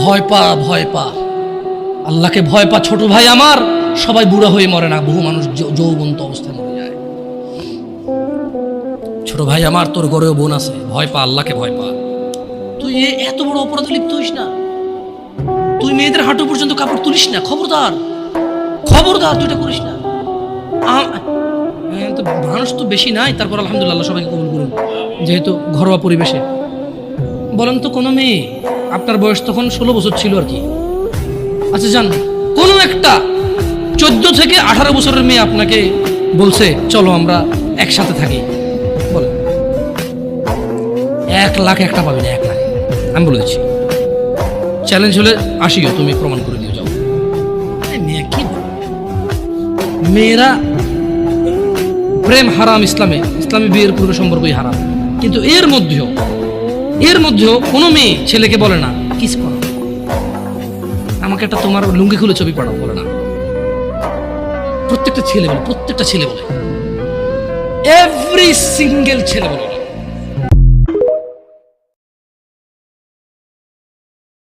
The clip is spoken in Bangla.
ভয় পা, ভয় পা, আল্লাহকে ভয় পা। ছোট ভাই আমার, সবাই বুড়া হয়ে মরে না, বহু মানুষ যৌবন্ত অবস্থায় মরে যায়। ছোট ভাই আমার, তোর ঘরেও বোন আছে, ভয় পা, আল্লাহকে ভয় পা। তুই এত বড় অপরাধে লিপ্ত হইস না। তুই মেয়েদের হাঁটু পর্যন্ত কাপড় তুলিস না, খবরদার, খবরদার, তুই এটা করিস না। মানুষ তো বেশি নাই, তারপর আলহামদুলিল্লাহ সবাইকে কবুল করুন, যেহেতু ঘরোয়া পরিবেশে। বলেন তো কোনো মেয়ে, আপনার বয়স তখন 16 বছর ছিল আর কি, আচ্ছা জান, কোনো একটা 14 থেকে 18 বছরের মেয়ে আপনাকে বলছে চলো আমরা একসাথে থাকি, বলে 1 লাখ একটা পাবি না, 1 লাখ। আমি বলে দিচ্ছি, চ্যালেঞ্জ হলে আসিও, তুমি প্রমাণ করে দিয়ে যাও। মেয়ে কি মেয়েরা, প্রেম হারাম ইসলামে, ইসলামী বিয়ের পূর্বে সম্পর্কই হারাম, কিন্তু এর মধ্যেও কোনো মেয়ে ছেলেকে বলে না কিস করো, আমাকে একটা তোমার লুঙ্গি খুলে ছবি পাঠাও, বলে না। প্রত্যেকটা ছেলে বলে, এভরি সিঙ্গেল ছেলে বলে।